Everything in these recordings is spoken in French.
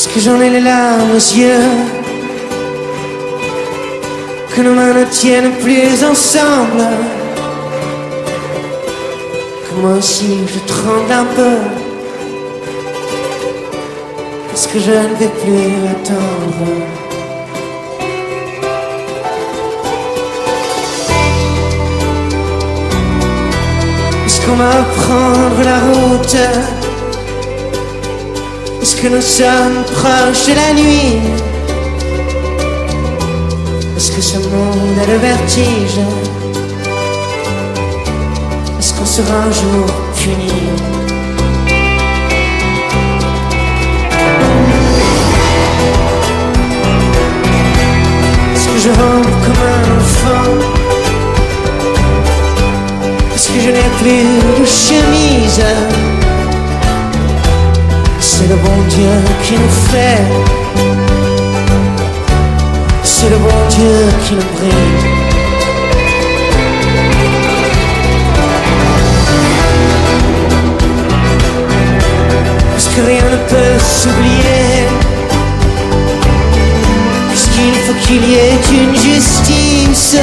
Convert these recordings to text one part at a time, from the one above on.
que j'en ai les larmes aux yeux, que nos mains ne tiennent plus ensemble, que moi aussi je tremble un peu, parce que je ne vais plus attendre. Est-ce qu'on va prendre la route? Est-ce que nous sommes proches de la nuit? Est-ce que ce monde a le vertige? Est-ce qu'on sera un jour puni? Est-ce que je rampe comme un enfant? Est-ce que je n'ai plus de chemise? C'est le bon Dieu qui nous fait, c'est le bon Dieu qui nous brille. Parce que rien ne peut s'oublier, puisqu'il faut qu'il y ait une justice.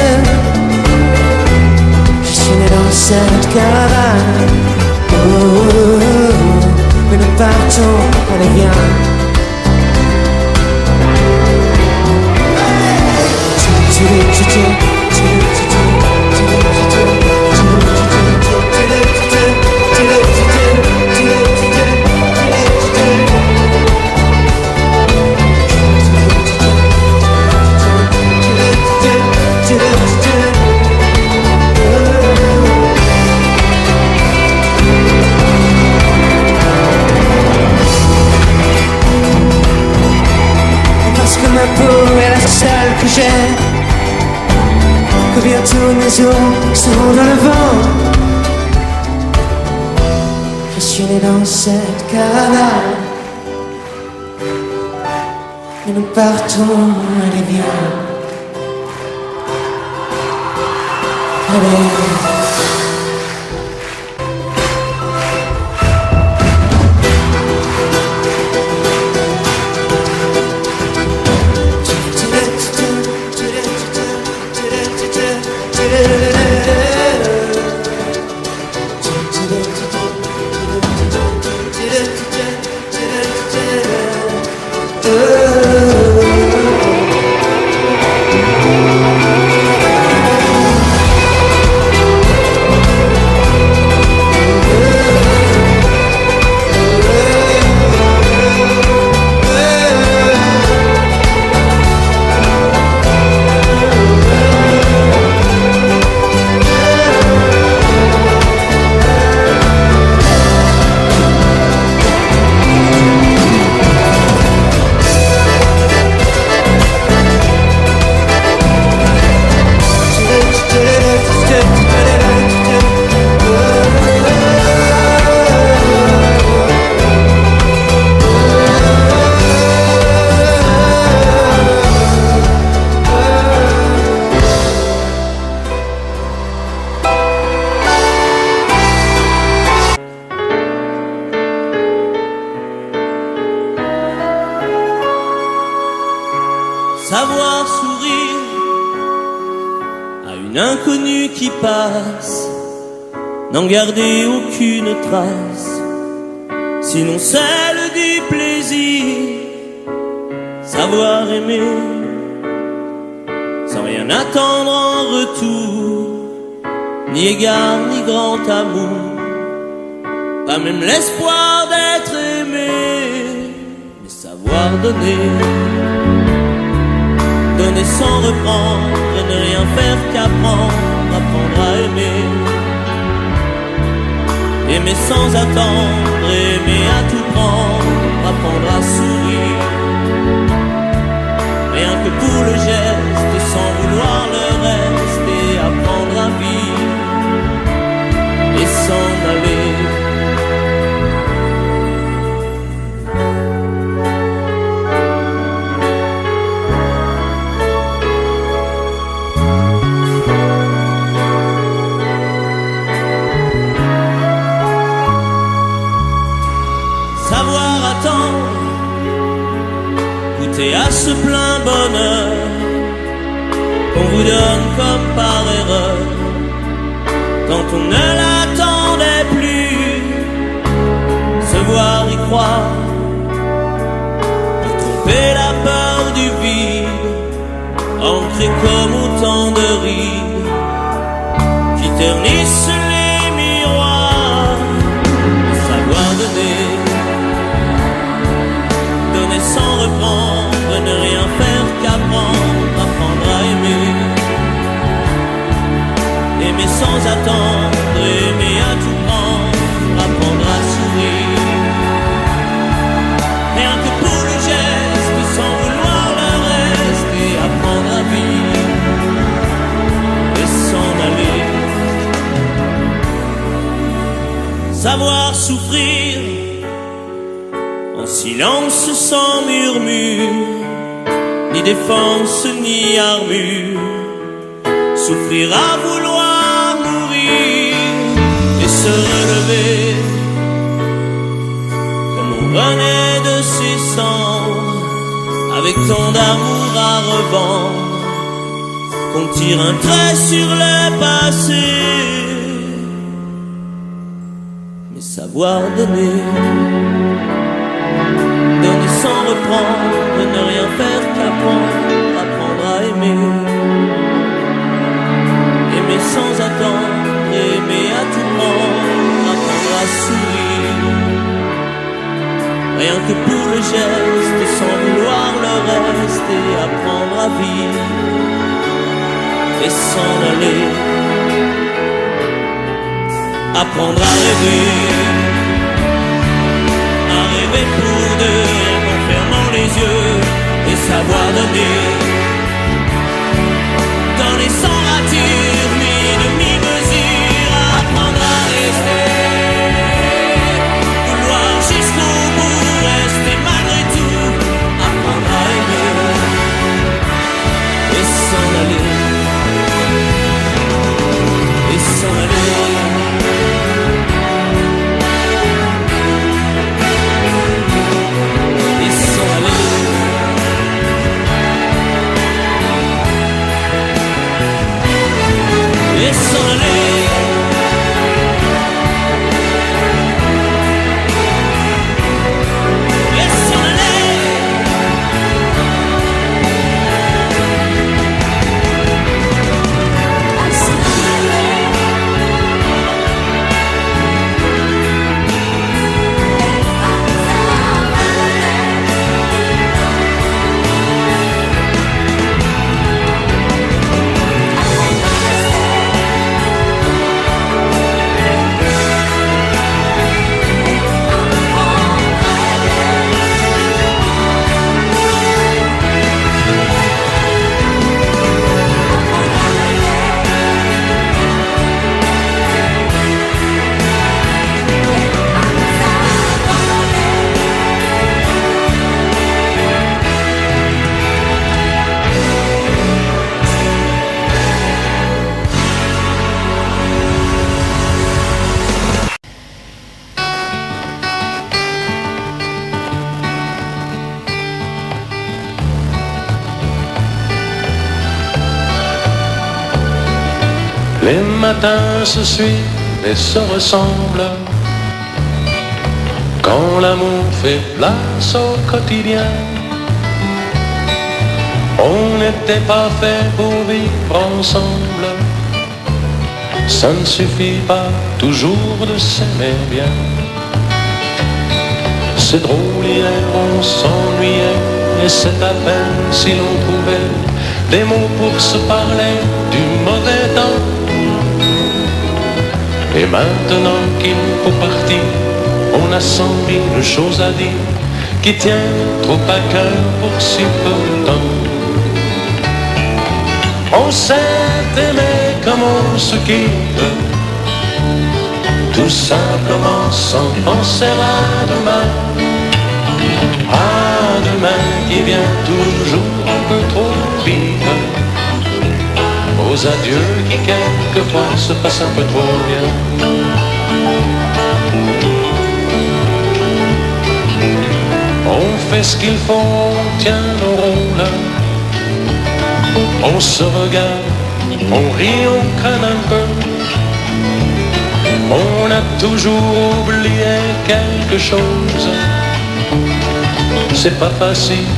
Je suis né dans cette caravane. Mais nous partons, allez viens. Ma peau est la seule que j'ai, que bientôt mes os seront dans le vent. Je suis né dans cette caravane, et nous partons, allez viens. Allez. Savoir sourire à une inconnue qui passe, n'en garder aucune trace, sinon celle du plaisir. Savoir aimer sans rien attendre en retour, ni égard ni grand amour, pas même l'espoir d'être aimé, mais savoir donner. Donner sans reprendre, ne rien faire qu'apprendre, apprendre à aimer. Aimer sans attendre, aimer à tout prendre, apprendre à sourire. Rien que pour le geste, sans vouloir le reste, et apprendre à vivre, et s'en aller. goûter à ce plein bonheur qu'on vous donne comme par erreur quand on ne l'attendait plus. Se voir y croire pour tromper la peur du vide, ancré comme autant de rides qui ternissent les miroirs. Savoir donner, donner sans reprendre, ne rien faire qu'apprendre, apprendre à aimer, aimer sans attendre, aimer à tout prendre, apprendre à sourire. Rien que pour le geste, sans vouloir le reste, et apprendre à vivre et s'en aller. Savoir souffrir en silence sans murmure, ni défense ni armure. Souffrir à vouloir mourir et se relever comme on renaît de ses cendres, avec tant d'amour à revendre qu'on tire un trait sur le passé. Mais savoir donner, donner sans reprendre, ne rien faire qu'apprendre, apprendre à aimer, aimer sans attendre, aimer à tout prendre, apprendre à sourire. Rien que pour le geste, sans vouloir le reste, et apprendre à vivre et s'en aller. Apprendre à rêver pour deux, en fermant les yeux, et savoir donner, donner sans rature, ni demi-mesure, apprendre à rester, vouloir jusqu'au bout, rester malgré tout, apprendre à aimer, et s'en aller, et s'en aller. Les matins se suivent et se ressemblent quand l'amour fait place au quotidien. On n'était pas fait pour vivre ensemble. Ça ne suffit pas toujours de s'aimer bien. C'est drôle, hier on s'ennuyait, et c'est à peine si l'on trouvait des mots pour se parler du mauvais temps. Et maintenant qu'il faut partir, on a 100 000 choses à dire qui tiennent trop à cœur pour si peu de temps. On s'est aimé comme on se quitte, tout simplement sans penser à demain. À demain qui vient toujours un peu trop vite, aux adieux qui quelquefois se passent un peu trop bien. On fait ce qu'il faut, on tient nos rôles. On se regarde, on rit, on craint un peu. On a toujours oublié quelque chose. C'est pas facile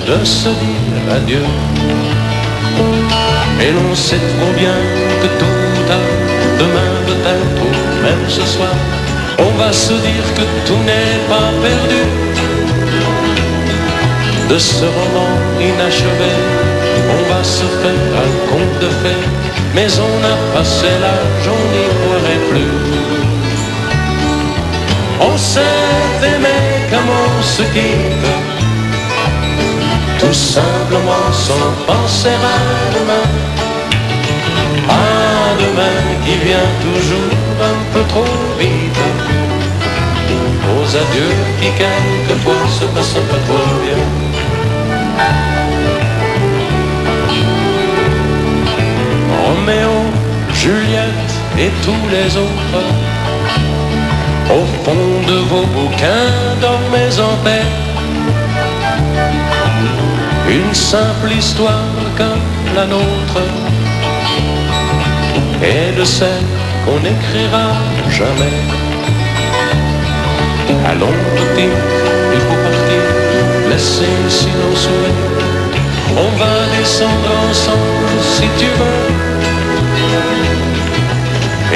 de se dire adieu. Et l'on sait trop bien que tout ou tard, demain peut-être ou même ce soir, on va se dire que tout n'est pas perdu. De ce roman inachevé, on va se faire un conte de fées, mais on a passé l'âge, on n'y croirait plus. On s'est aimé comme on se quitte, tout simplement sans penser à demain. À demain qui vient toujours un peu trop vite, aux adieux qui quelquefois se passent un peu trop bien. Roméo, Juliette et tous les autres, au fond de vos bouquins, dormez en paix. Une simple histoire comme la nôtre, et de celle qu'on n'écrira jamais. Allons petit, il faut partir, laisser ici nos souvenirs. On va descendre ensemble si tu veux.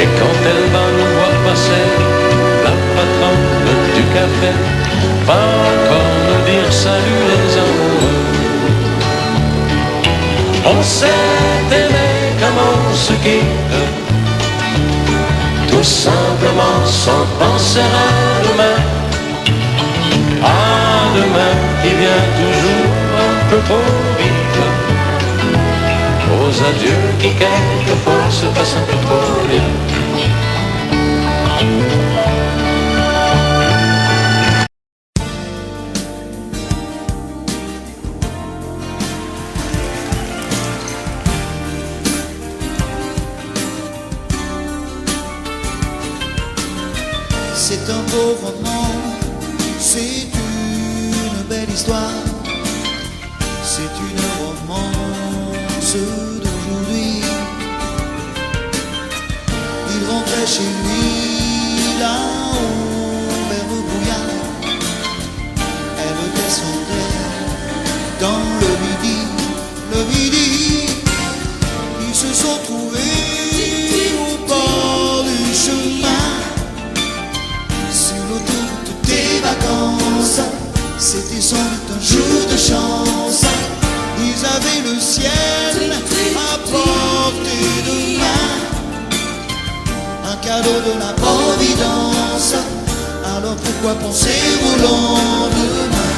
Et quand elle va nous voir passer, la patronne du café va encore nous dire salut les amoureux. On s'est aimé comme on se quitte, tout simplement sans penser à demain. À demain qui vient toujours un peu trop vite, aux adieux qui quelquefois se passent un peu trop bien. C'est un beau roman, c'est une belle histoire, c'est une romance d'aujourd'hui. Il rentrait chez lui là-haut vers le brouillard, elle descendait dans le midi, ils se sont trouvés au bord du chemin. C'était sans doute un jour de chance. Ils avaient le ciel à portée de main, un cadeau de la Providence. Alors pourquoi penser au lendemain?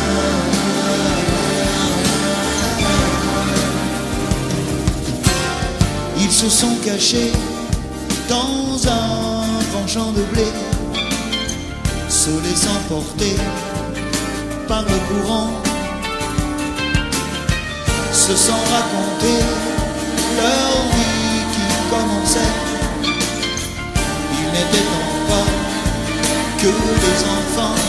Ils se sont cachés dans un grand champ de blé, se laissant porter par le courant, se sont racontés leur vie qui commençait. Ils n'étaient encore que des enfants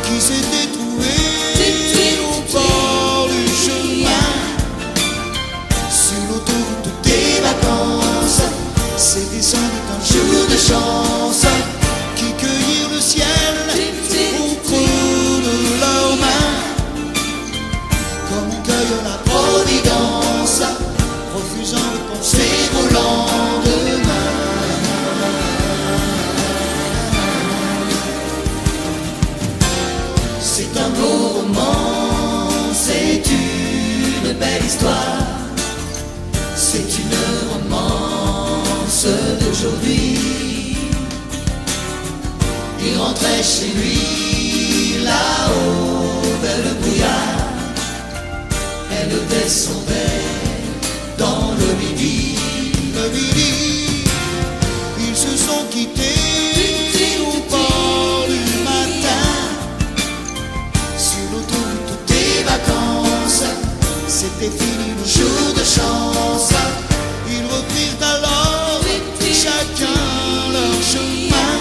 qui s'étaient trouvés au bord du chemin, sur l'autoroute des vacances. C'était sans doute un jour de chance qui cueillirent le ciel au creux de leurs mains, comme on cueille la Providence, refusant de penser au lendemain. C'est un beau roman, c'est une belle histoire, c'est une romance d'aujourd'hui. Il rentrait chez lui là-haut vers le brouillard, elle descendait dans le midi. Ils se sont quittés au bord du matin, sur l'autoroute des vacances. C'était fini le jour de chance. Ils reprirent alors chacun leur chemin,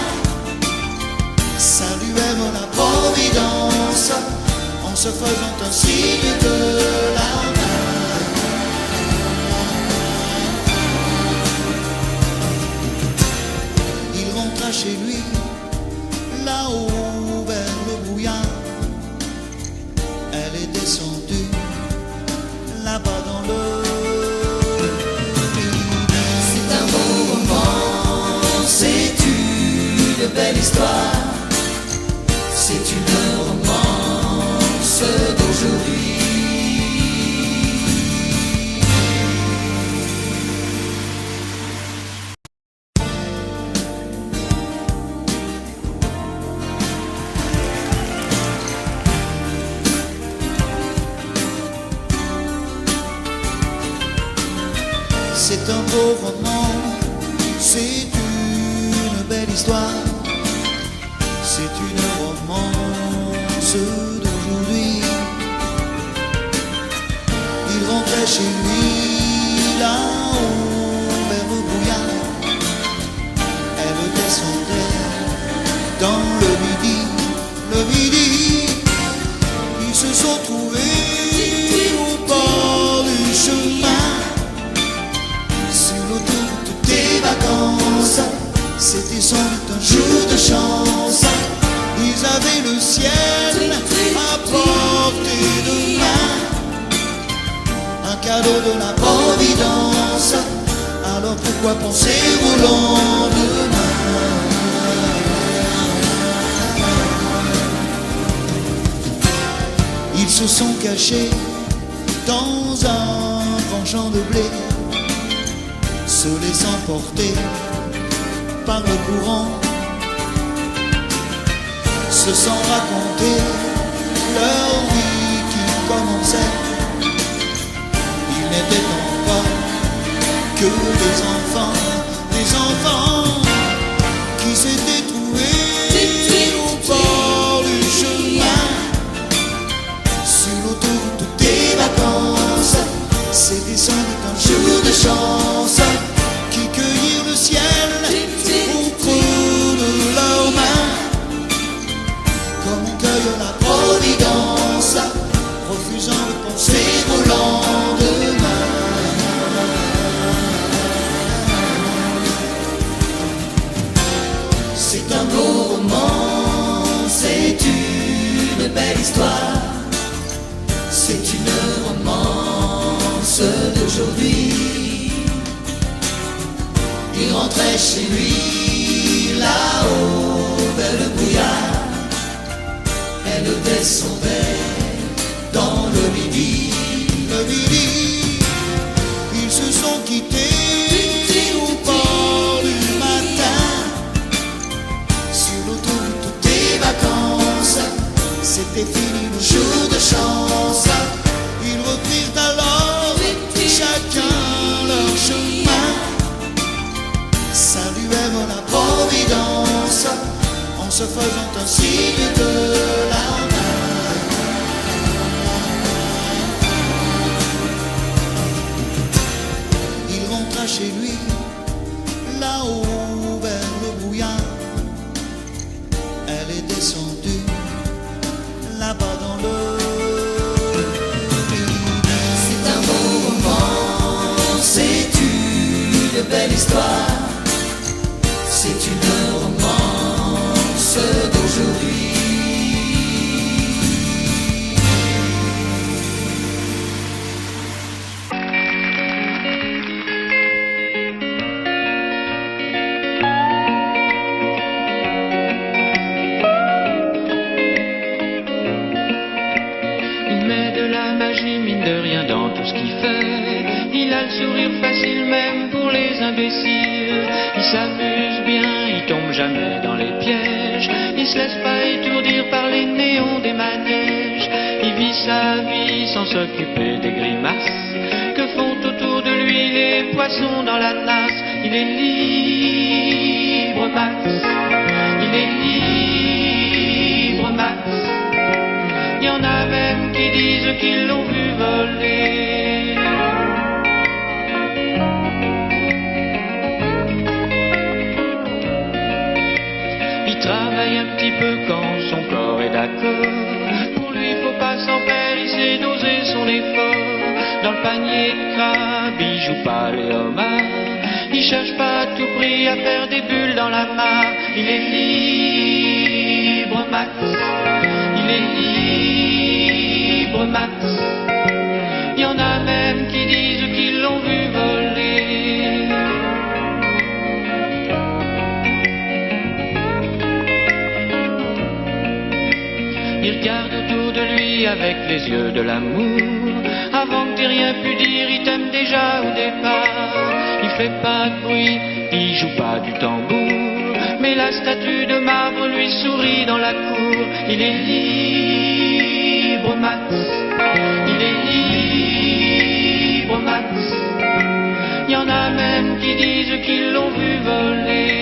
saluèrent la Providence. se faisant un signe de la main. Il rentra chez lui, là-haut vers le brouillard. Elle est descendue, là-bas dans le... C'est un beau roman, c'est une belle histoire. C'est une romance d'aujourd'hui. C'est un beau roman, c'est une belle histoire. C'est une romance d'aujourd'hui. Il rentrait chez lui, là-haut vers le brouillard. Elle descendait dans le midi. Ils se sont trouvés au bord du chemin. Sur l'autoroute des vacances, c'était sans doute un jour de chance. Ils avaient le ciel à portée de main, un cadeau de la Providence. Alors pourquoi penser au lendemain? Ils se sont cachés dans un grand champ de blé, se laissant porter par le courant, se sont raconter leur vie qui commençait. Ils n'étaient donc pas que des enfants qui s'étaient trouvés au bord du chemin. Sur l'autoroute des vacances, c'était sans doute un jour de chance, qui cueillirent le ciel au creux de leurs mains, comme on cueille la Providence, refusant de penser au lendemain. C'est un beau roman, c'est une belle histoire. C'est une romance d'aujourd'hui. Il rentrait chez lui, là-haut vers le brouillard. Elle descendait dans le midi. Ils se sont quittés au bord du matin. Sur l'autoroute des vacances, c'était fini le jour de chance. Ils reprirent alors chacun leur chemin, saluèrent la Providence en se faisant un signe de la main. Il rentra chez lui, là-haut vers le brouillard. Elle est descendue, là-bas dans le... C'est un beau roman, c'est une belle histoire. C'est une romance d'aujourd'hui. Il met de la magie, mine de rien, dans tout ce qu'il fait. Il a le sourire facile même pour les imbéciles. Il s'amuse bien, il tombe jamais dans les pièges. Il se laisse pas étourdir par les néons des manèges. Il vit sa vie sans s'occuper des grimaces que font autour de lui les poissons dans la nasse. Il est libre, Max. Il est libre, Max. Il y en a même qui disent qu'ils l'ont vu voler. Il travaille un petit peu quand son corps est d'accord. Pour lui, faut pas s'en son effort. Dans le panier de crabe, il joue pas les homards. Il cherche pas à tout prix à faire des bulles dans la mare. Il est libre, Max. Il est libre, Max. Il y en a même qui disent qu'ils l'ont vu voler. Il regarde autour de lui avec les yeux de l'amour. Avant que t'aies rien pu dire, il t'aime déjà au départ. Il fait pas de bruit, il joue pas du tambour, mais la statue de marbre lui sourit dans la cour. Il est libre, Max. Il est libre, Max. Il y en a même qui disent qu'ils l'ont vu voler.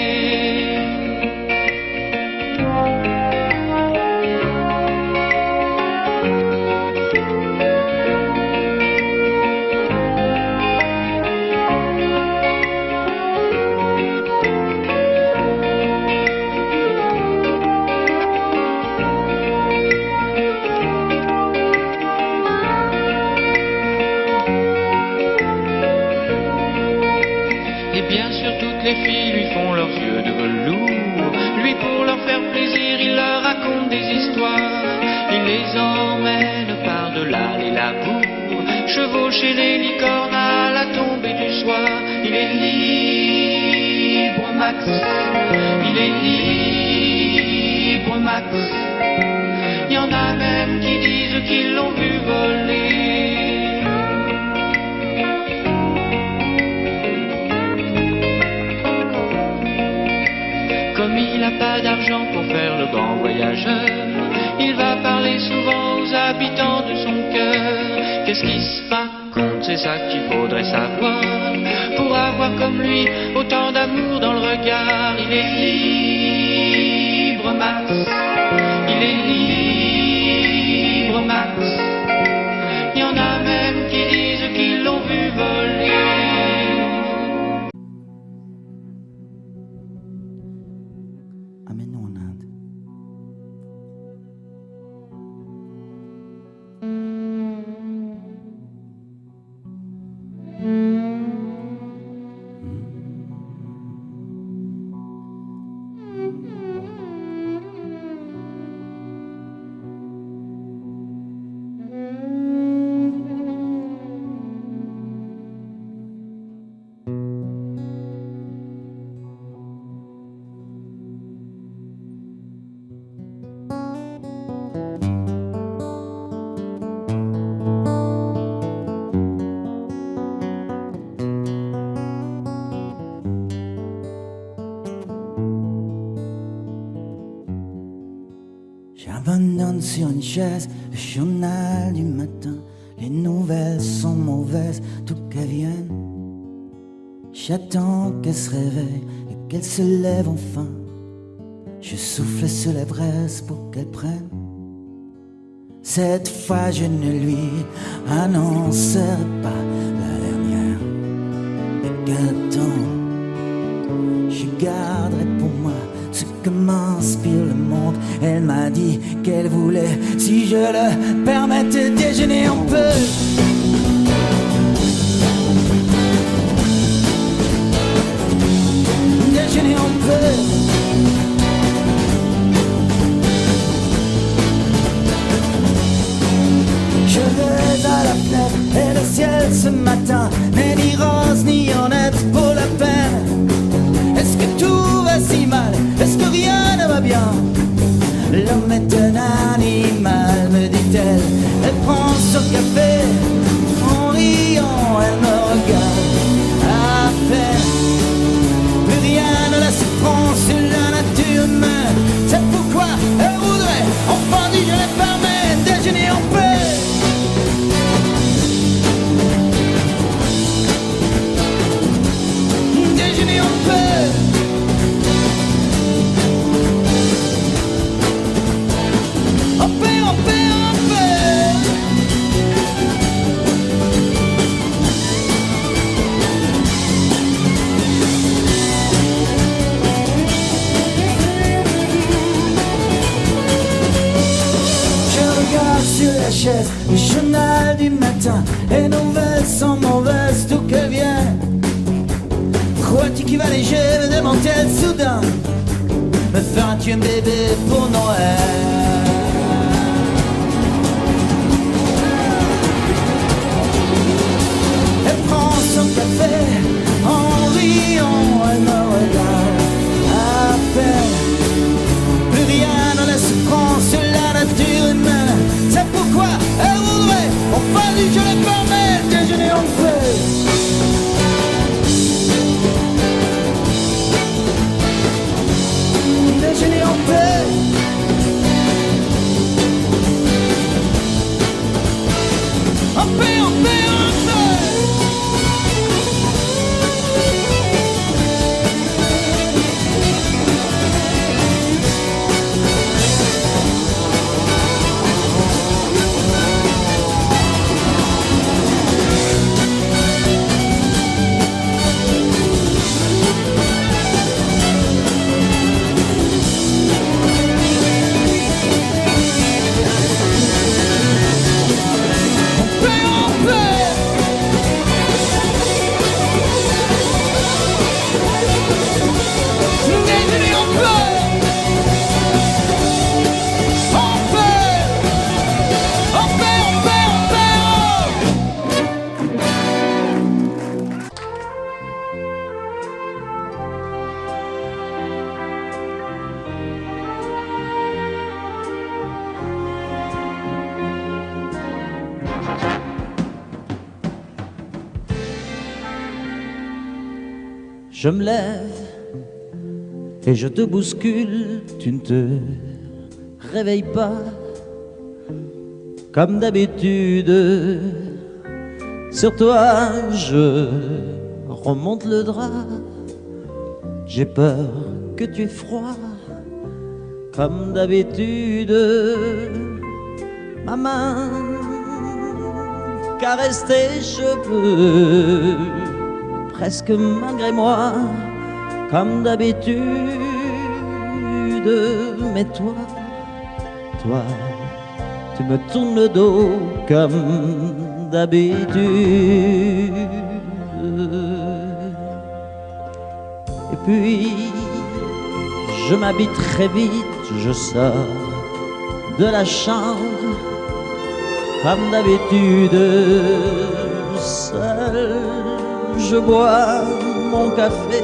Les filles lui font leurs yeux de velours. Lui, pour leur faire plaisir, il leur raconte des histoires. Il les emmène par-delà les labours, chevaucher les licornes à la tombée du soir. Il est libre, Max. Il est libre, Max. Il y en a même qui disent qu'ils l'ont vu voler. Comme il n'a pas d'argent pour faire le grand voyageur, il va parler souvent aux habitants de son cœur. Qu'est-ce qui se raconte, c'est ça qu'il faudrait savoir, pour avoir comme lui autant d'amour dans le regard. Il est libre, Max. Il est libre, Max. Il y en a même qui disent qu'ils l'ont vu voler. Amène-nous en Inde. J'abandonne sur une chaise le journal du matin. Les nouvelles sont mauvaises, tout qu'elles viennent. J'attends qu'elle se réveille et qu'elle se lève enfin. Je souffle sur les braises pour qu'elle prenne. Cette fois je ne lui annoncerai pas la dernière. Et quel temps je garderai pour moi ce que m'inspire le monde. Elle m'a dit qu'elle voulait, si je le permettais, déjeuner un peu. Déjeuner un peu. Je vais à la fenêtre et le ciel ce matin n'est ni rose ni honnête pour la peine. Est-ce que tout va si mal? Est-ce que rien ne va bien? L'homme est un animal, me dit-elle. Elle prend son café, en riant, elle me regarde à peine. Plus rien ne la surprend sur la nature humaine. C'est pourquoi elle voudrait, enfin dit, je les permets, déjeuner en paix. Déjeuner en paix. En paix, en paix, en paix. sur la chaise, le journal du matin, et nos vestes sont mauvaises, d'où qu'elles viennent. Crois-tu qu'il va léger, me demande-t-elle soudain, me feras-tu un bébé pour Noël? Elle prend son café en riant, elle me regarde à peine. Plus rien ne laisse prendre sur la nature humaine. C'est pourquoi elle voudrait, enfin du je les permets, déjeuner en paix. Déjeuner en paix. En paix, en paix, en paix. Je me lève et je te bouscule, tu ne te réveilles pas comme d'habitude. Sur toi, je remonte le drap. J'ai peur que tu aies froid comme d'habitude. Ma main caresse tes cheveux, presque malgré moi, comme d'habitude. Mais toi, tu me tournes le dos comme d'habitude. Et puis, je m'habille très vite, je sors de la chambre, comme d'habitude, seul. Je bois mon café,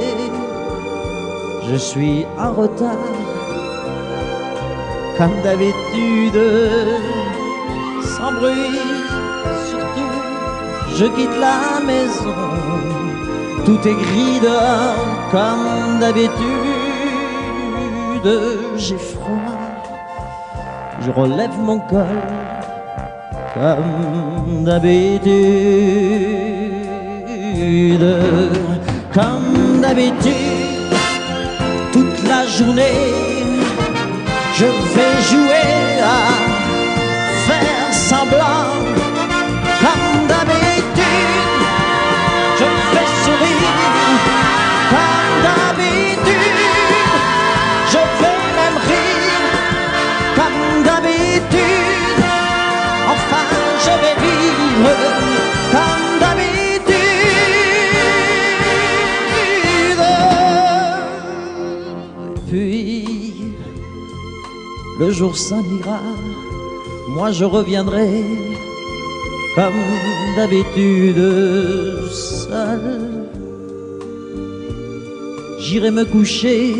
je suis en retard, comme d'habitude, sans bruit, surtout, je quitte la maison, tout est gris dehors, comme d'habitude, j'ai froid, je relève mon col, comme d'habitude. Comme d'habitude, toute la journée, je vais jouer à faire semblant. Comme d'habitude, je fais sourire. Comme d'habitude, je vais même rire. Comme d'habitude, enfin je vais vivre. Comme d'habitude. Puis, le jour s'en ira, moi je reviendrai, comme d'habitude, seul. J'irai me coucher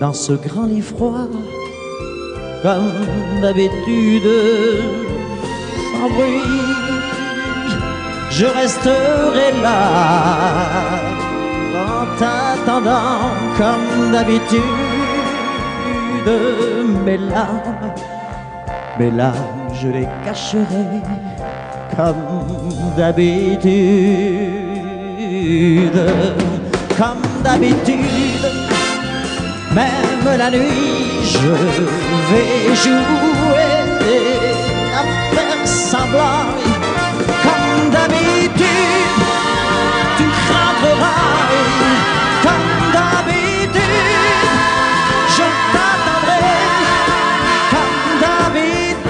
dans ce grand lit froid, comme d'habitude, sans bruit. Je resterai là, en t'attendant comme d'habitude. Mes larmes, je les cacherai comme d'habitude. Comme d'habitude, même la nuit, je vais jouer à faire semblant. Comme d'habitude, tu rentreras. Comme d'habitude, je t'attendrai. Comme d'habitude,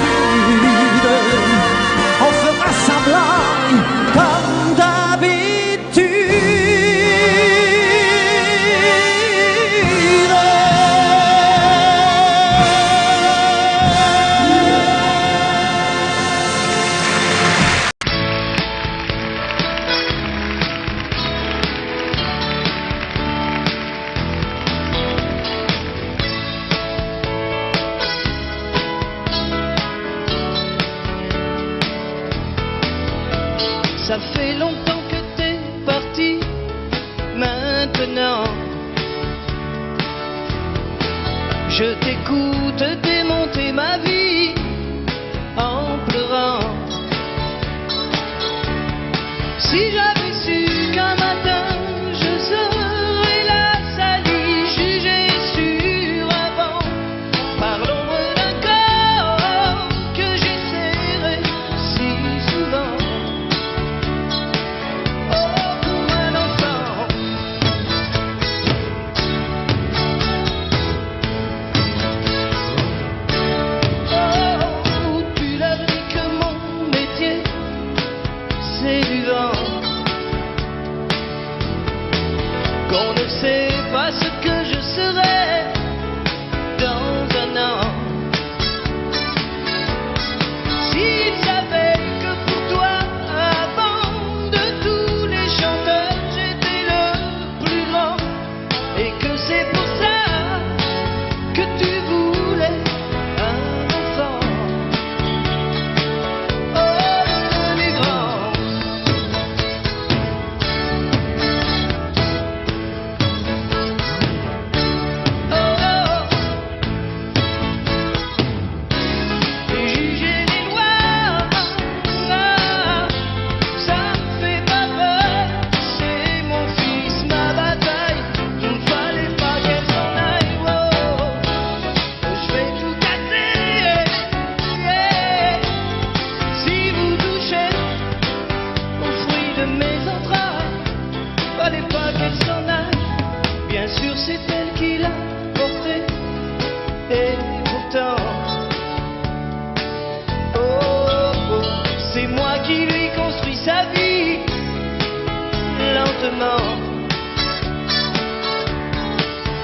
maman.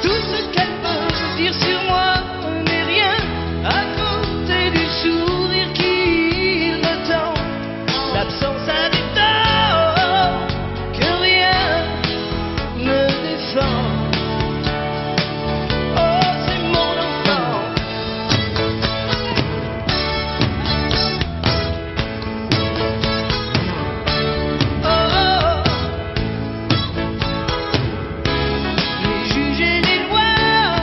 Tout ce qu'elle peut dire sur moi n'est rien à côté du sourire qui me tend. L'absence a des torts que rien ne défend. Oh, c'est mon enfant. Oh, les juges et les lois,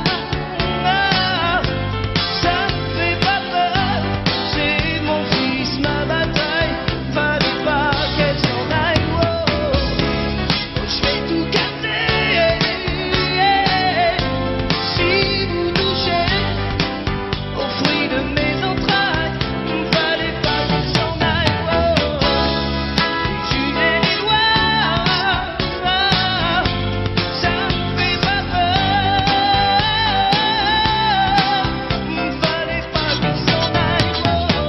ça me fait pas peur. C'est mon fils, ma bataille. Fallait pas qu'elle s'en aille. Oh, je vais tout casser. Si vous touchez au fruit de mes entrailles, fallait pas qu'elle s'en aille. Oh, les juges et les lois, ça me fait pas peur. Fallait pas qu'elle s'en aille. Oh,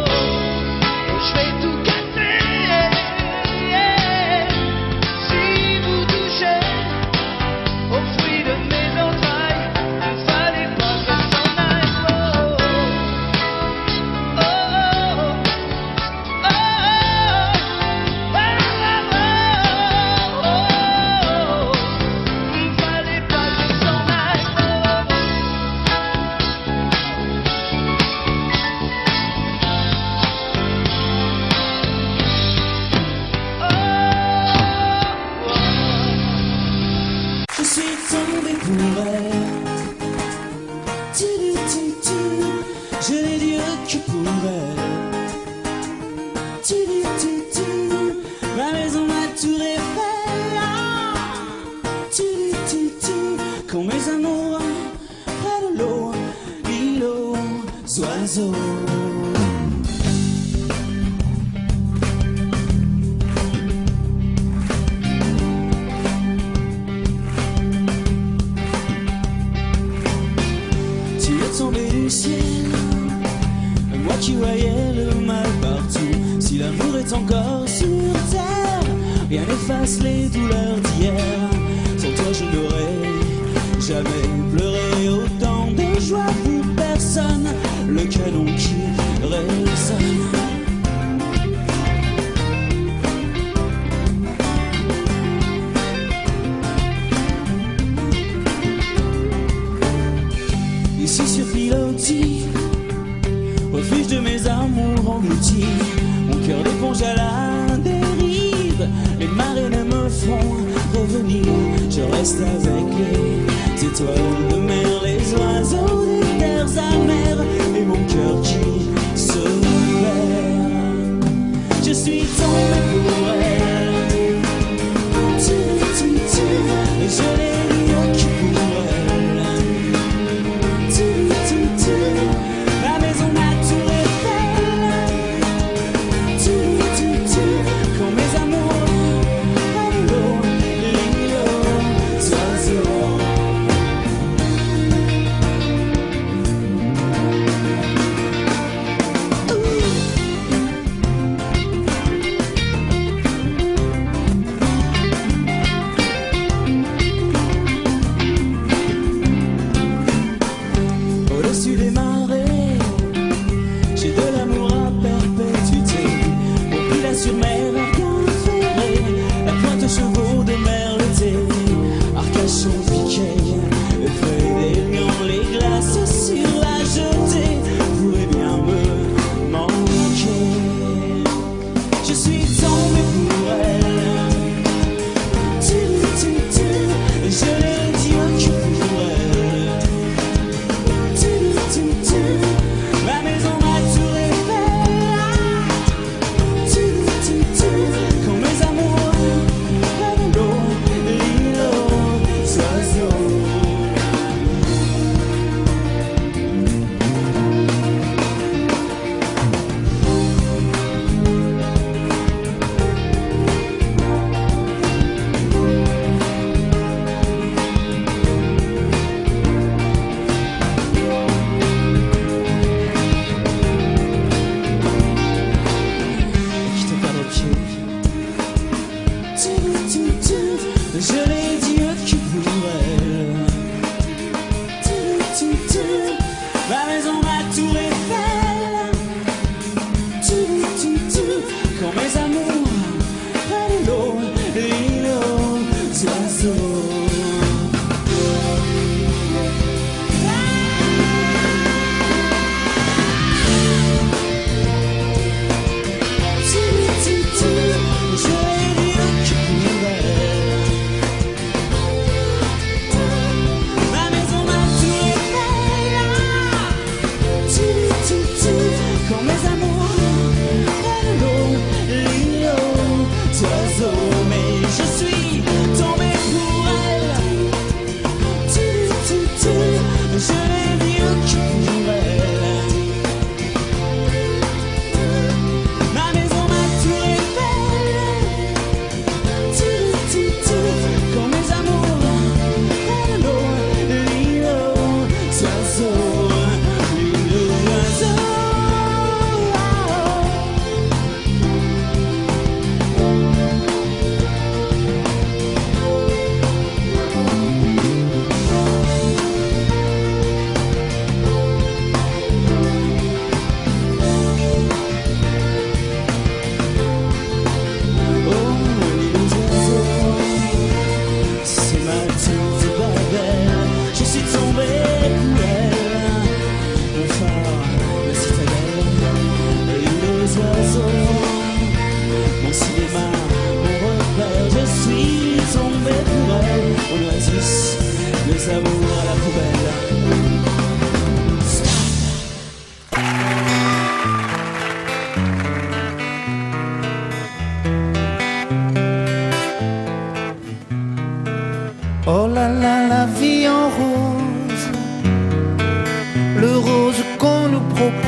je vais tout casser. Si vous touchez au fruit de mes entrailles, fallait pas qu'elle s'en aille. Oh, oh, oh, fallait pas qu'elle s'en aille. Je suis tombé pour elle. Je n'ai Dieu que pour elle. Ma maison, ma tour Eiffel. Quand mes amours près de l'eau, l'île aux oiseaux. Tu es tombé du ciel, moi qui voyais le mal partout. Si l'amour est encore sur terre, rien n'efface les douleurs d'hier. Sans toi je n'aurais jamais pleuré autant de joie pour personne. Le canon qui résonne. Ici sur Pilotis, refuge de mes amours engloutis. Mon cœur d'éponge à la dérive. Les marées ne me font revenir. Je reste avec les étoiles de mer, les oiseaux des terres amères. Et mon cœur qui se perd. Je suis tombé pour elle. Et je l'ai rien que pour elle. La maison, ma tour Eiffel. Quand mes amours à l'eau, l'île aux oiseaux.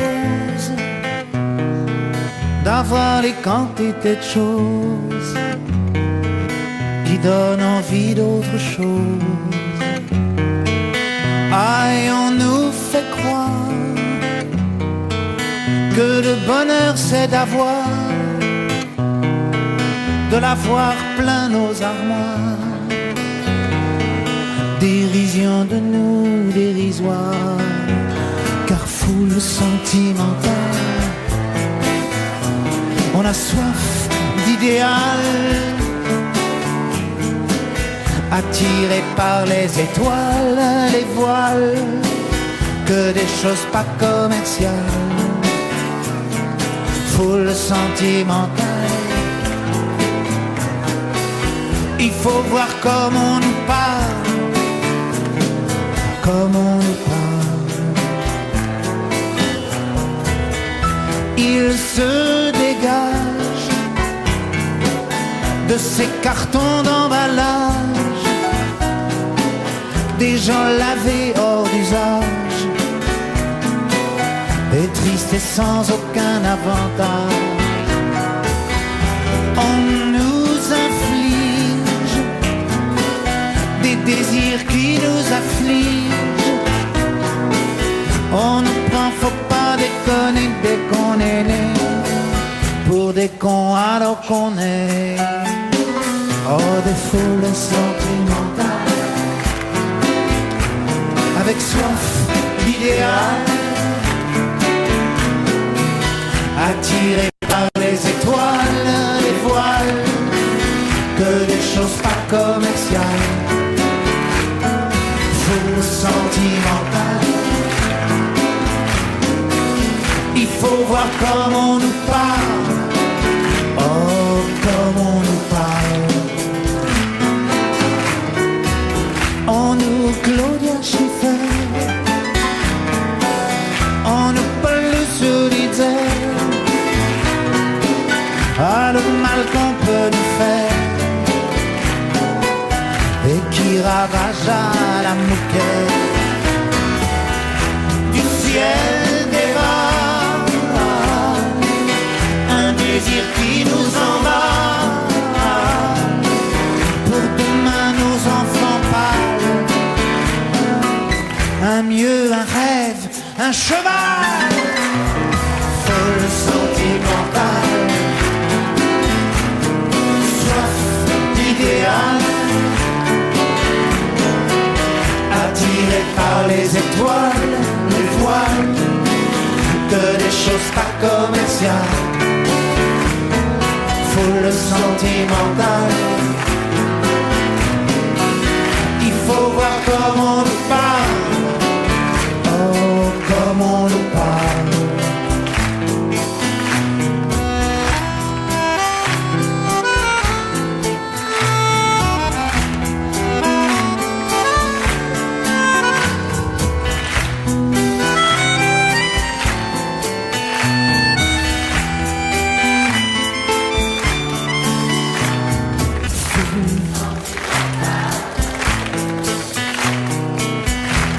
chose d'avoir les quantités de choses qui donnent envie d'autre chose. Aïe, on nous fait croire que le bonheur c'est d'avoir, de l'avoir plein nos armoires. Dérision de nous dérisoire, car foule sentimentale. On a soif d'idéal, attiré par les étoiles, les voiles, que des choses pas commerciales. Foule sentimentale, il faut voir comme on nous parle, comme on nous parle. Il se dégage de ces cartons d'emballage, des gens lavés hors d'usage, et tristes et sans aucun avantage. On nous inflige des désirs qui nous affligent. On nous prend, faut pas déconner dès qu'on est né, pour des cons alors qu'on est. Oh, des foules sentimentales, avec soif d'idéal, attirés par les étoiles, les voiles, que des choses pas commerciales. Foule sentimentale, il faut voir comme on nous parle, oh comme on nous parle. On nous Claudia Schiffer, on nous Paul Solitaire. Ah, le mal qu'on peut nous faire, et qui ravage à la moquette du ciel des vagues, un désir qui nous emballe, pour demain nos enfants pâles, un mieux, un rêve, un cheval, folle sentimentale, soif d'idéal, attiré par les étoiles, les voiles, que des choses pas commerciales. Foule sentimentale, il faut voir comme on nous parle, oh comme on nous parle.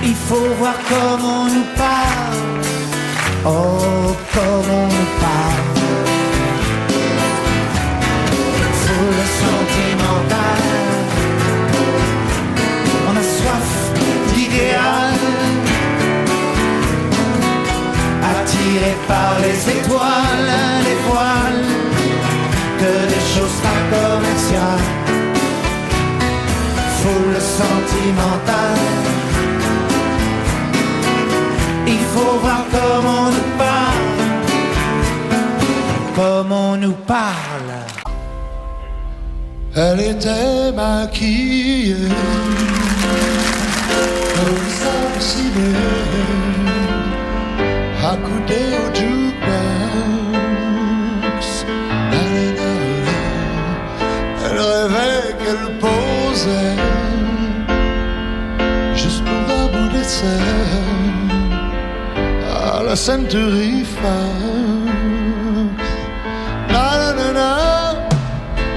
Il faut voir comme on nous parle, oh comme on nous parle. Foule sentimentale, on a soif d'idéal, attiré par les étoiles, les voiles, que des choses pas commerciales. Foule sentimentale, il faut voir comme on nous parle, comme on nous parle. Elle était maquillée comme ça si belle, accoudée au jukebox. Elle rêvait qu'elle posait juste pour un bout d'essai à la ceinturie face. Na na na na,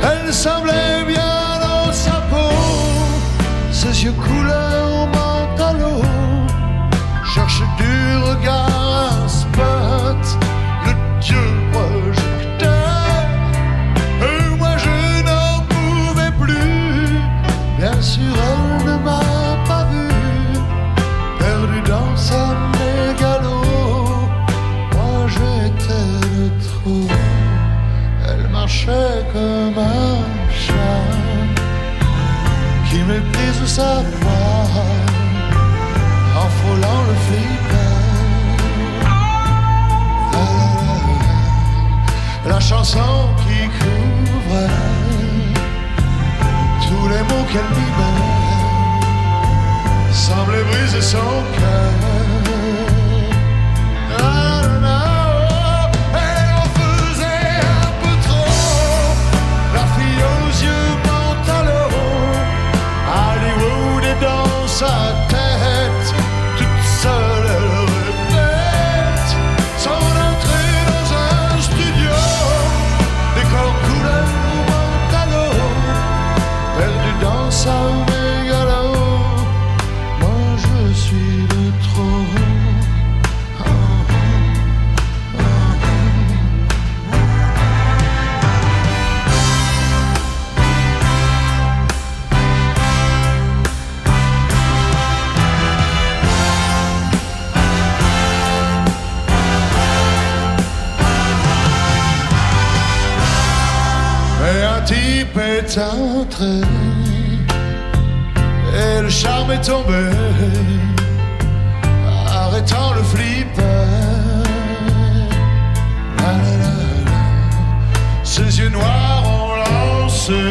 elle semblait bien dans sa peau, ses yeux couleur mentalo, cherche du regard un spell. marchait comme un chat qui méprise sa voix en frôlant le flipper. La chanson qui couvre tous les mots qu'elle libère semblait briser son cœur. Sa tête, toute seule, elle répète son entrée dans un studio, décor couleur Montalo, perdu dans sa mégalo. Moi je suis de trop. Un type est entré et le charme est tombé, arrêtant le flipper. La, la, la, la. Ses yeux noirs ont lancé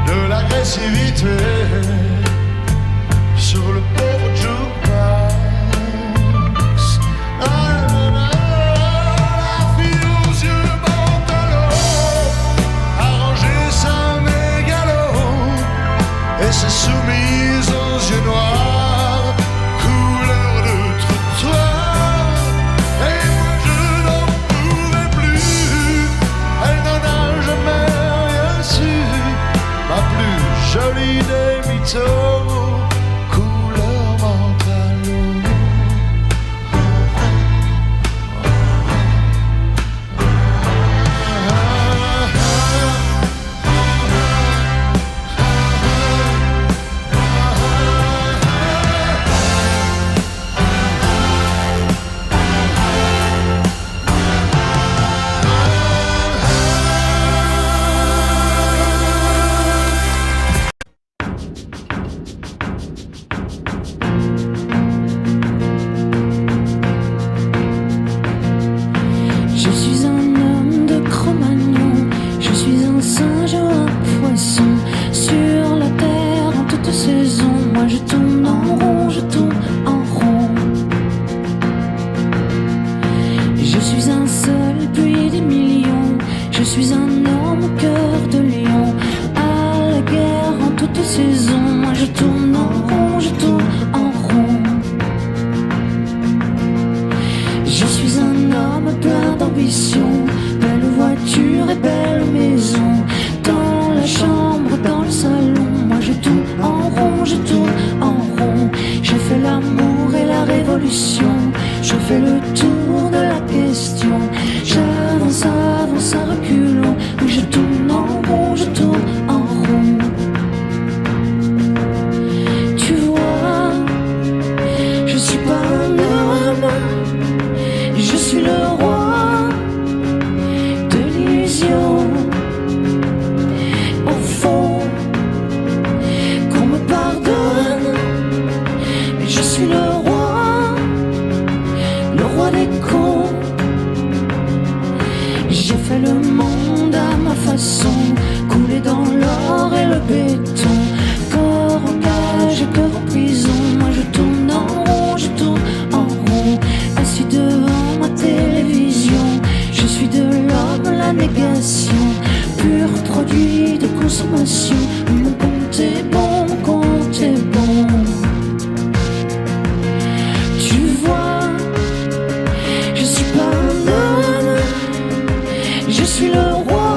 de l'agressivité sur le pauvre jukebox. La, la, la, la fille aux yeux et s'est soumise aux yeux noirs, couleur de trottoir. Et moi je n'en pouvais plus, elle n'en a jamais rien su. Ma plus jolie des mythos, couleur Montalo. Je suis le roi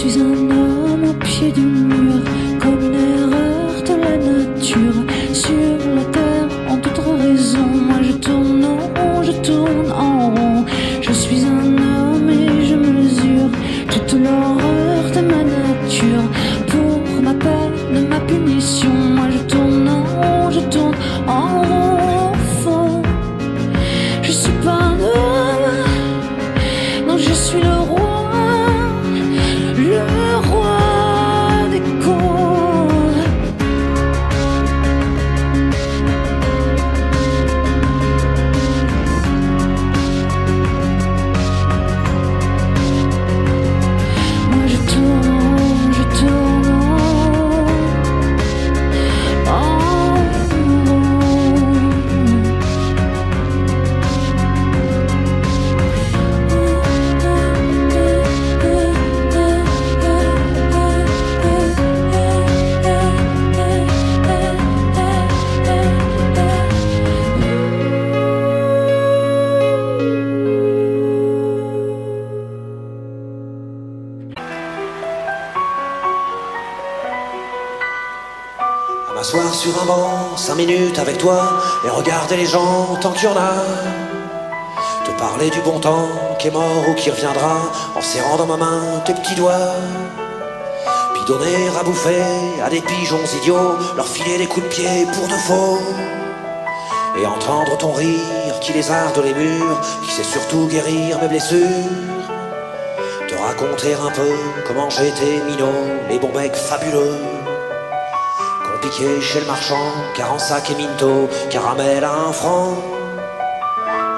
suis un homme au pied du mur, comme une erreur de la nature. Sur la terre, en toute raison, moi je tourne en rond, je tourne en rond. Je suis un homme et je mesure toute l'horreur de ma nature. Pour ma peine, ma punition, moi je tourne en rond, je tourne en rond. Au fond, je suis pas un homme, non je suis le roi des cons. Moi je tourne, je tourne en À m'asseoir sur un banc, 5 minutes avec toi, et regarder les gens tant qu'il y en a. Te parler du bon temps qui est mort ou qui reviendra, en serrant dans ma main tes petits doigts. Puis donner à bouffer à des pigeons idiots, leur filer des coups de pied pour de faux. Et entendre ton rire qui lézarde les murs, qui sait surtout guérir mes blessures. Te raconter un peu comment j'ai été minot, les bons mecs fabuleux piqué chez le marchand, 40 sacs et minto, caramel à 1 franc,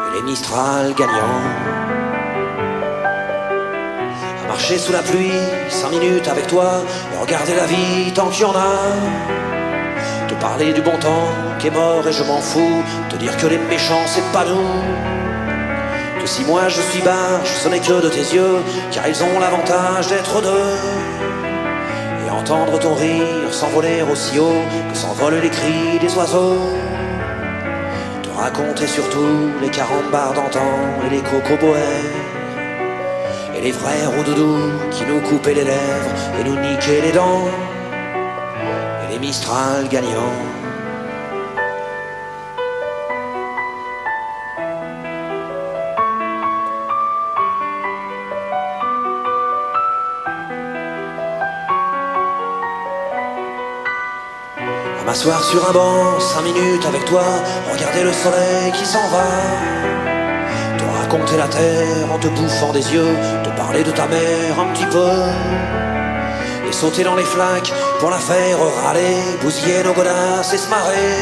et les Mistral gagnants. À marcher sous la pluie, 5 minutes avec toi, et regarder la vie tant qu'il y en a. Te parler du bon temps qui est mort et je m'en fous, te dire que les méchants c'est pas nous. Que si moi je suis barge, ce n'est que de tes yeux, car ils ont l'avantage d'être deux. Entendre ton rire s'envoler aussi haut que s'envolent les cris des oiseaux. Te raconter surtout les 40 bars d'antan et les cocoboères, et les vrais roudoudous qui nous coupaient les lèvres et nous niquaient les dents, et les Mistral gagnants. À m'asseoir sur un banc, 5 minutes avec toi, regarder le soleil qui s'en va. Te raconter la terre en te bouffant des yeux, te parler de ta mère un petit peu. Et sauter dans les flaques pour la faire râler, bousiller nos godasses et se marrer.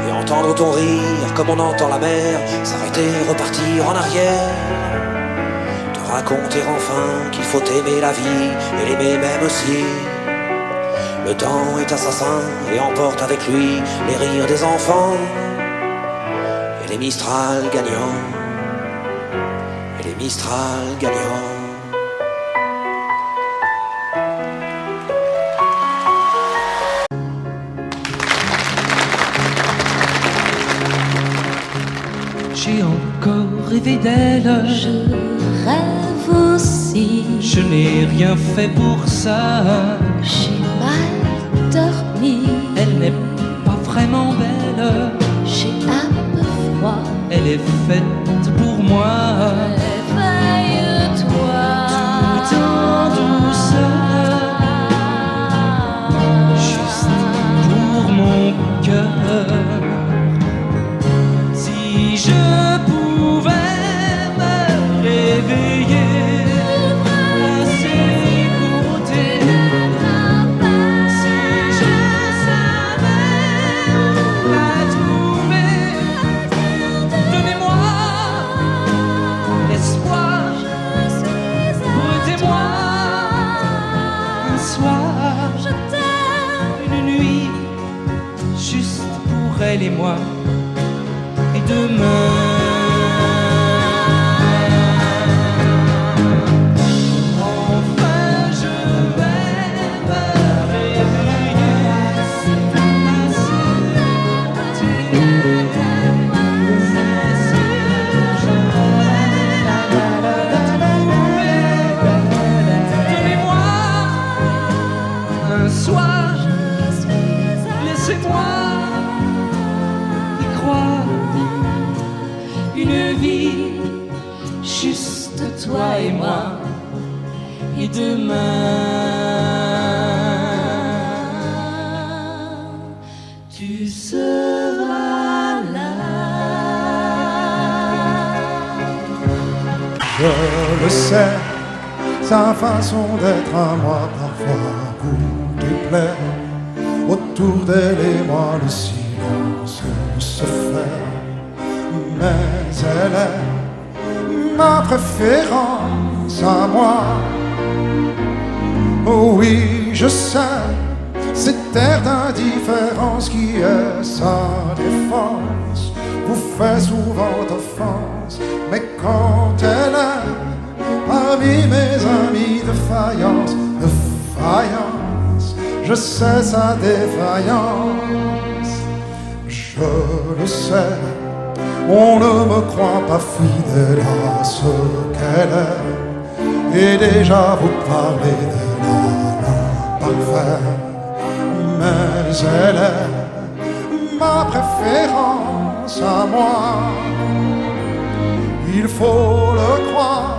Et entendre ton rire comme on entend la mer, s'arrêter, repartir en arrière. Te raconter enfin qu'il faut aimer la vie et l'aimer même aussi. Le temps est assassin et emporte avec lui les rires des enfants, et les Mistral gagnants, et les Mistral gagnants. J'ai encore rêvé d'elle, Je rêve aussi, je n'ai rien fait pour ça. j'ai mal dormi, Elle n'est pas vraiment belle, j'ai un peu froid. elle est faite pour moi. Réveille-toi, Tout en douceur, juste pour mon cœur. Si je pouvais me réveiller à ses côtés, si je savais où la trouver, donnez-moi l'espoir, prêtez-moi un soir, je t'aime. une nuit, juste pour elle et moi. Et demain, enfin je vais me réveiller à ses côtés. Si je vais la trouver, moi y croire. Une vie, juste toi et moi. Et demain, tu seras là. Je le sais, sa façon d'être à moi parfois vous déplaît. Autour d'elle et moi le silence se fait. Mais elle est ma préférence à moi. Oh oui, je sais, cette air d'indifférence qui est sa défense vous fait souvent offense. Mais quand elle est parmi mes amis de faïence, je sais sa défaillance. Je le sais, on ne me croit pas fidèle à ce qu'elle est. Et déjà vous parlez de l'imparfait. Mais elle est ma préférence à moi. Il faut le croire,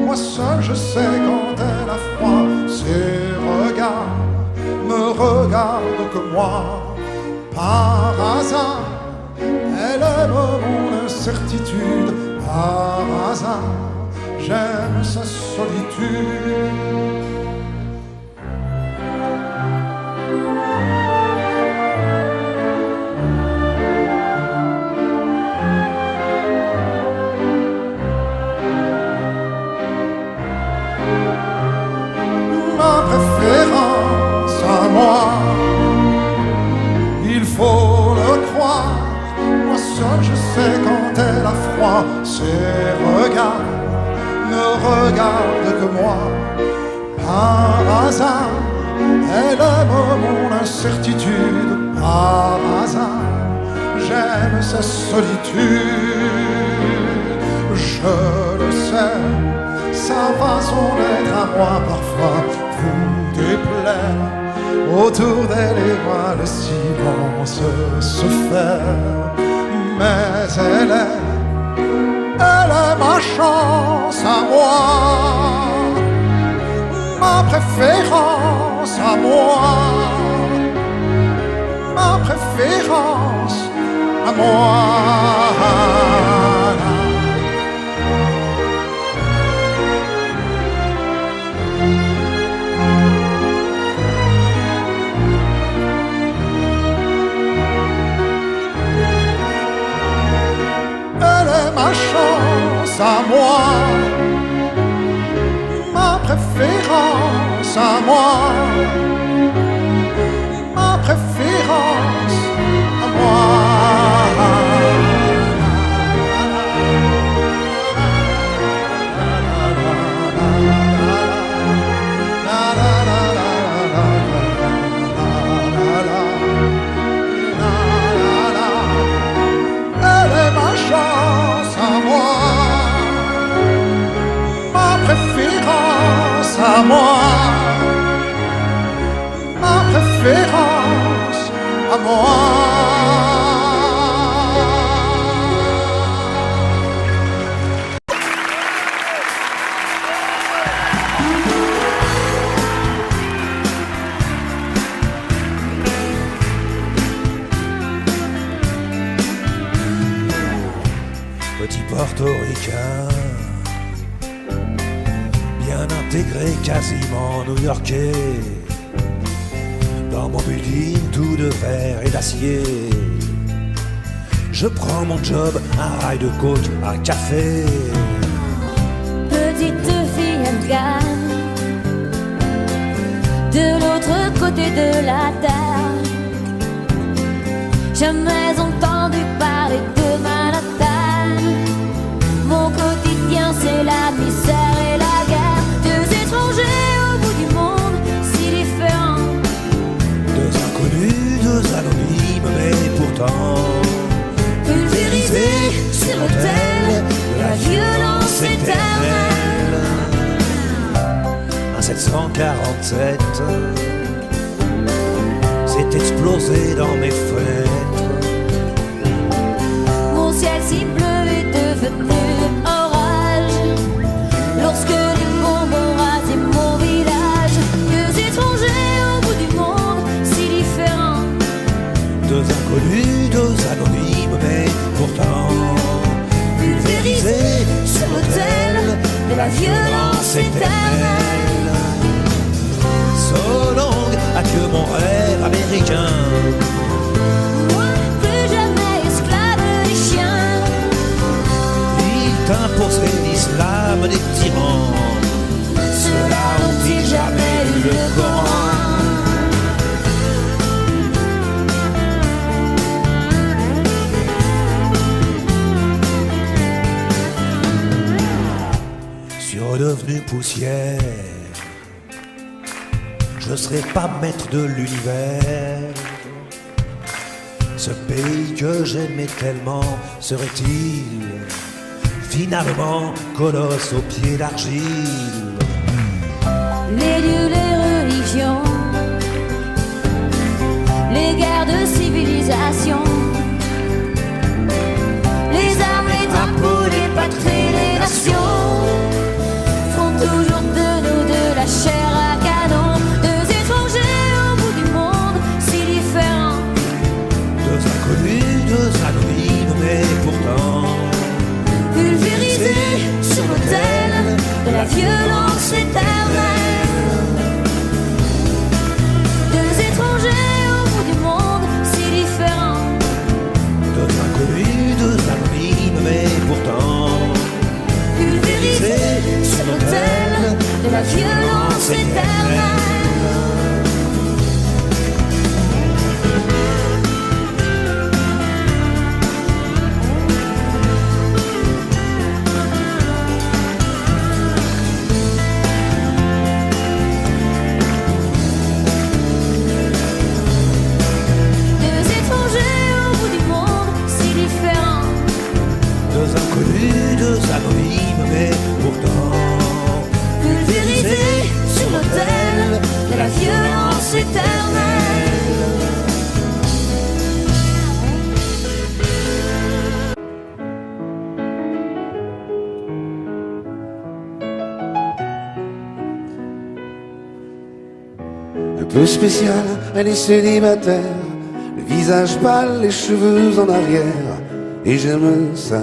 moi seul je sais quand elle a froid. Ses regards me regardent que moi. Par hasard, elle aime mon incertitude. Par hasard, j'aime sa solitude. Ma préférence à moi, il faut le croire. Moi seul je sais quand elle a froid. Ses regards ne regardent que moi. Par hasard, elle aime mon incertitude. Par hasard, j'aime sa solitude. Je le sais, sa façon d'être à moi parfois vous déplaît. Autour d'elle et moi le silence se fait. Mais elle est ma chance à moi, ma préférence à moi, ma préférence à moi. Ma chance à moi, ma préférence à moi, ma préférence à moi. Elle est ma chance à moi, ma préférence à moi, ma préférence à moi. Petit portoricain, bien intégré, quasiment new-yorkais. Dans mon building tout de verre et d'acier, je prends mon job, un rail de coke, un café. Petite fille afghane, de l'autre côté de la terre, jamais entendu parler de Manhattan. Mon quotidien c'est la misère et la guerre. Deux étrangers au bout du monde, si différents. Deux inconnus, deux anonymes, mais pourtant pulvérisés sur l'autel de la violence éternelle. Un 747, c'est fait exploser dans mes fenêtres. Mon ciel si bleu est devenu orage lorsque les bombes ont rasé mon village. Deux étrangers au bout du monde, si différents. Deux inconnus, deux anonymes, mais pourtant pulvérisés sur l'autel de la violence éternelle. So long, adieu mon rêve américain. Moi, plus jamais esclave des chiens. Ils t'imposeraient l'islam des tyrans. Ceux-là ont-ils jamais lu le Coran? Suis redevenu poussière. Je serai pas maître de l'univers. Ce pays que j'aimais tellement serait-il finalement colosse aux pieds d'argile? Les dieux, les religions, les guerres de civilisation, les armes, les drapeaux, les patries, les nations font toujours de nous de la chair à canon. Deux étrangers au bout du monde, si différents. Deux inconnus, deux anonymes, mais pourtant pulvérisés sur l'autel de la violence éternelle. Deux étrangers au bout du monde, si différents. deux inconnus, deux anonymes, mais pourtant pulvérisés sur l'autel de la violence éternelle. Deux étrangers au bout du monde, si différents. deux inconnus, deux anonymes, mais pourtant pulvérisés sur l'autel de la violence éternelle. Un peu spécial, elle est célibataire, le visage pâle, les cheveux en arrière, et j'aime ça.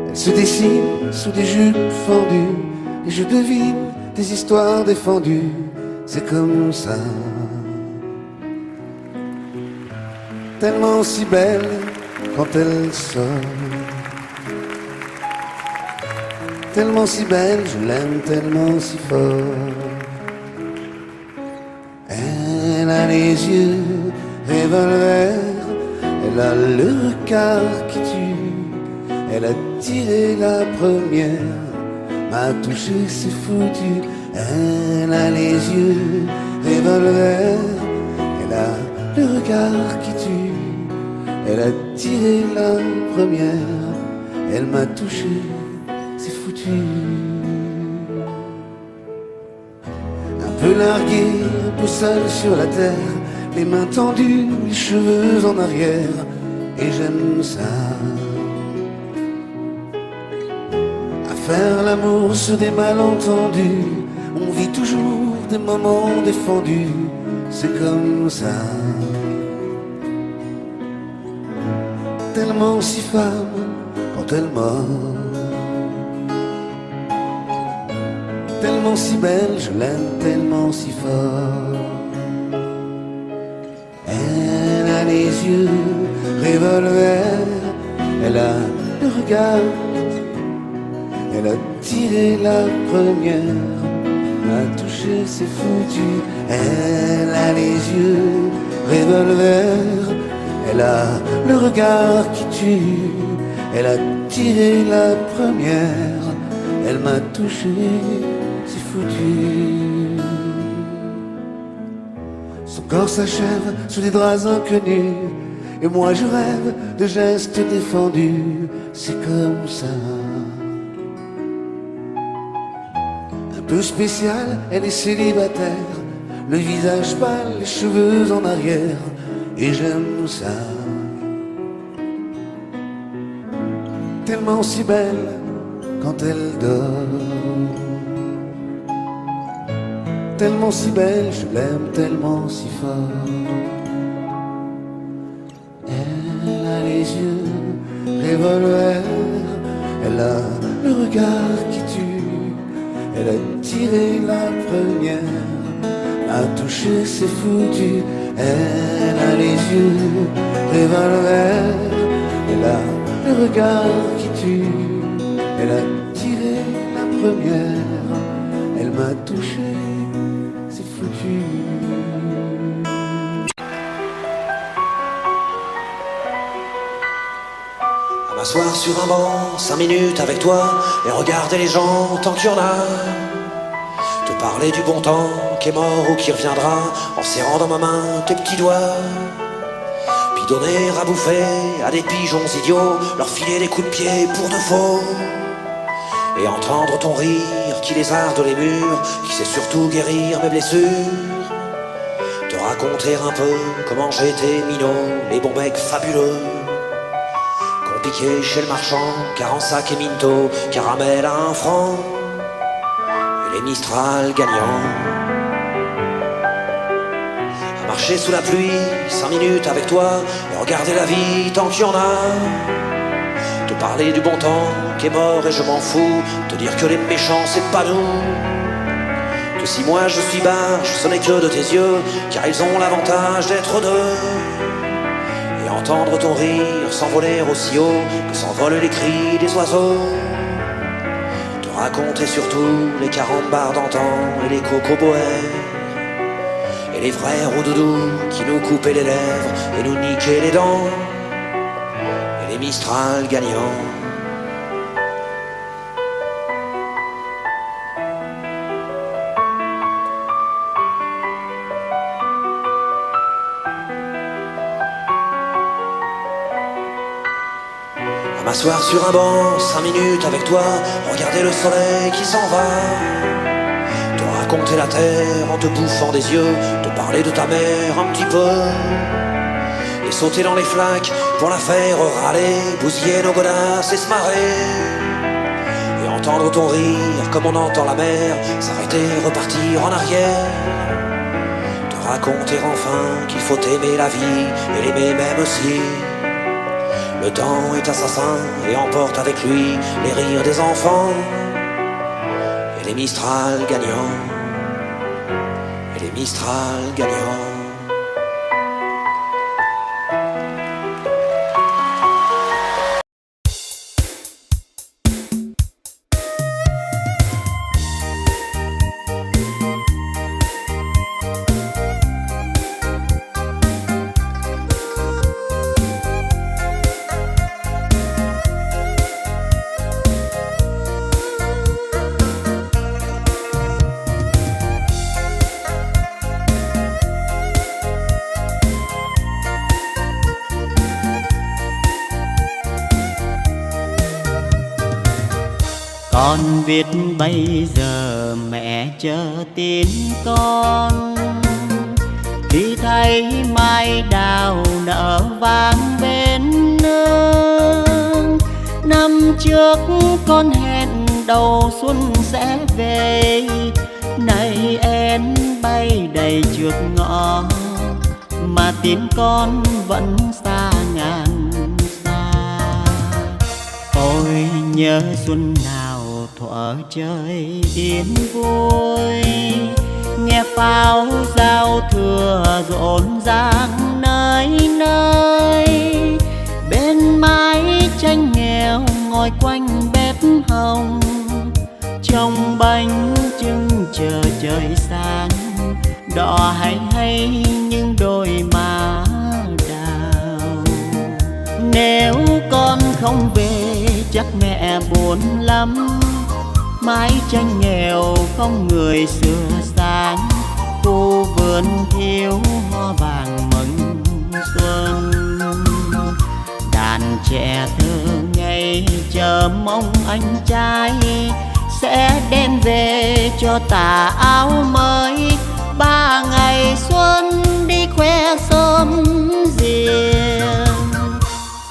Elle se dessine sous des jupes fendues, et je devine des histoires défendues, c'est comme ça. Tellement si belle quand elle sort, tellement si belle, je l'aime tellement si fort. Elle a les yeux revolver, elle a le regard qui tue, elle a tiré la première, m'a touché, c'est foutu. Elle a les yeux revolver, elle a le regard qui tue, elle a tiré la première, elle m'a touché, c'est foutu. Un peu largué, un peu seul sur la terre, les mains tendues, les cheveux en arrière, et j'aime ça. À faire l'amour sur des malentendus, on vit toujours des moments défendus, c'est comme ça. Tellement si femme quand elle mord, tellement si belle, je l'aime tellement si fort. Elle a les yeux revolver, elle a le regard, elle a tiré la première, m'a touché, c'est foutu. Elle a les yeux revolver, elle a le regard qui tue, elle a tiré la première, elle m'a touché, c'est foutu. Son corps s'achève sous des draps inconnus, et moi je rêve de gestes défendus, c'est comme ça. Un peu spéciale, elle est célibataire, le visage pâle, les cheveux en arrière, et j'aime ça. Tellement si belle quand elle dort, tellement si belle, je l'aime tellement si fort. Elle a les yeux revolver, elle a le regard qui tue, elle a tiré la première, a touché, c'est foutu. Elle a les yeux revolver, elle a le regard qui tue, elle a tiré la première, elle m'a touché, c'est foutu. À m'asseoir sur un banc, 5 minutes avec toi, et regarder les gens tant qu'il y en a. Te parler du bon temps qui est mort ou qui reviendra, en serrant dans ma main tes petits doigts. Puis donner à bouffer à des pigeons idiots, leur filer des coups de pied pour de faux. Et entendre ton rire qui lézarde les murs, qui sait surtout guérir mes blessures. Te raconter un peu comment j'étais minot, les bons becs fabuleux qu'on piquait chez le marchand, car en sac et minto, caramel à 1 franc, et les Mistral gagnants. À marcher sous la pluie, 5 minutes avec toi, et regarder la vie tant qu'il y en a. Te parler du bon temps qui est mort et je m'en fous, te dire que les méchants c'est pas nous. Que si moi je suis barge, ce n'est que de tes yeux, car ils ont l'avantage d'être deux. Et entendre ton rire s'envoler aussi haut que s'envolent les cris des oiseaux. Te raconter surtout les carambars d'antan et les cocoboères, et les vrais roudoudous qui nous coupaient les lèvres et nous niquaient les dents, et les Mistral gagnants. À m'asseoir sur un banc, 5 minutes avec toi, regarder le soleil qui s'en va. Te raconter la terre en te bouffant des yeux, te parler de ta mère un petit peu, et sauter dans les flaques pour la faire râler, bousiller nos godasses et se marrer. Et entendre ton rire comme on entend la mer s'arrêter, repartir en arrière. Te raconter enfin qu'il faut aimer la vie et l'aimer même aussi. Le temps est assassin et emporte avec lui les rires des enfants, et les Mistral gagnants, et les Mistral gagnants. Con biết bây giờ mẹ chờ tin con, khi thấy mai đào nở vàng bên nương. Năm trước con hẹn đầu xuân sẽ về, nay én bay đầy trước ngõ, mà tim con vẫn xa ngàn xa. Ôi nhớ xuân nào thuở trời yên vui, nghe pháo giao thừa rộn ràng nơi nơi. Bên mái tranh nghèo ngồi quanh bếp hồng, trông bánh trưng chờ trời sáng, đỏ hay hay những đôi má đào. Nếu con không về chắc mẹ buồn lắm, mái tranh nghèo không người sửa sáng, khu vườn thiếu hoa vàng mừng xuân. Đàn trẻ thơ ngây chờ mong anh trai sẽ đem về cho tà áo mới, 3 ngày xuân đi khoe sớm riêng.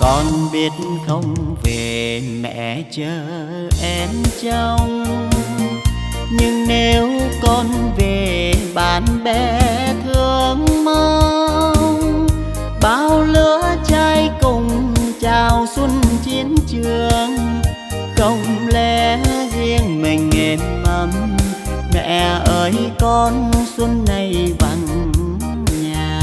Con biết không về mẹ chờ em trông, nhưng nếu con về bạn bè thương mong. Bao lứa trai cùng chào xuân chiến trường, không lẽ riêng mình êm ấm. Mẹ ơi con xuân này vắng nhà.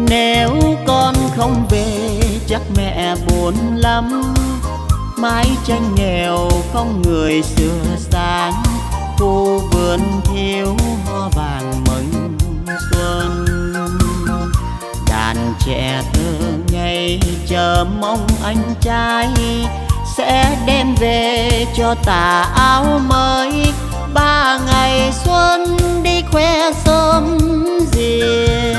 Nếu con không về chắc mẹ buồn lắm. Mái tranh nghèo không người sửa sáng, khu vườn thiếu hoa vàng mừng xuân. Đàn trẻ thơ ngây chờ mong anh trai sẽ đem về cho tà áo mới. 3 ngày xuân đi khoe sớm riêng.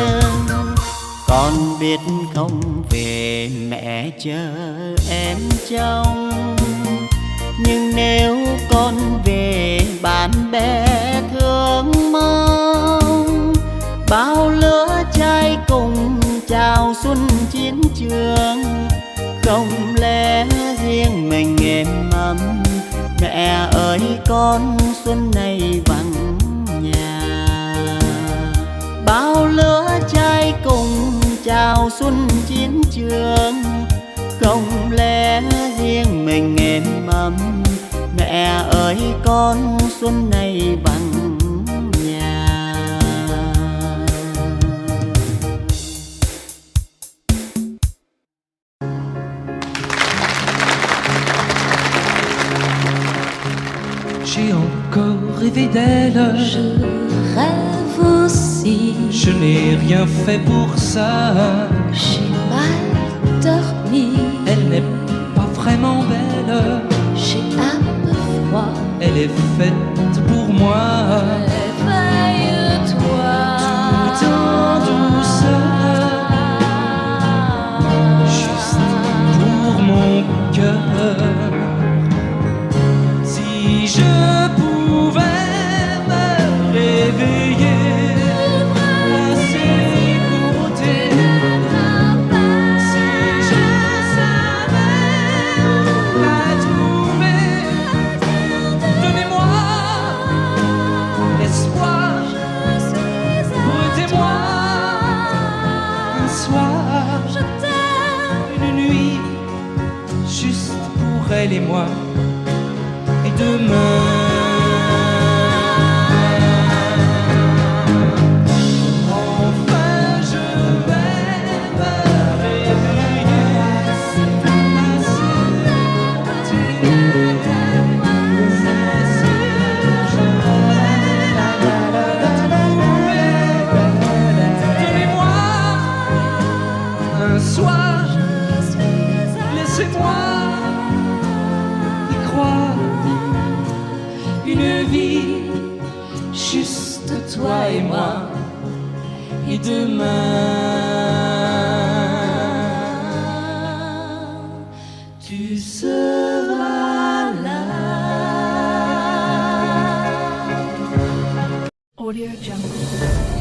Con biết không về mẹ chờ em trông, nhưng nếu con về bạn bè thương mong. Bao lứa trai cùng chào xuân chiến trường, không lẽ riêng mình êm ấm. Mẹ ơi con xuân này vắng nhà. Bao lứa trai cùng chào xuân chiến trường, không lẽ riêng mình êm ấm. Mẹ ơi con xuân này vắng nhà. J'ai encore rêvé d'elle. Je rêve aussi. Je n'ai rien fait pour ça. J'ai mal dormi. Elle n'est pas vraiment belle. J'ai un peu froid. Elle est faite pour moi. Réveille-toi. Tout en douceur, juste pour mon cœur. Si je pouvais me réveiller à ses côtés, si je savais la trouver, donnez-moi l'espoir, prêtez-moi un soir, Je t'aime. une nuit, juste pour elle et moi. Et demain, enfin je vais me réveiller à ses côtés. C'est sûr, je vais la trouver. Donnez-moi un soir, laissez-moi y croire. Une vie, juste toi et moi. Et demain, tu seras là. Audio Jungle.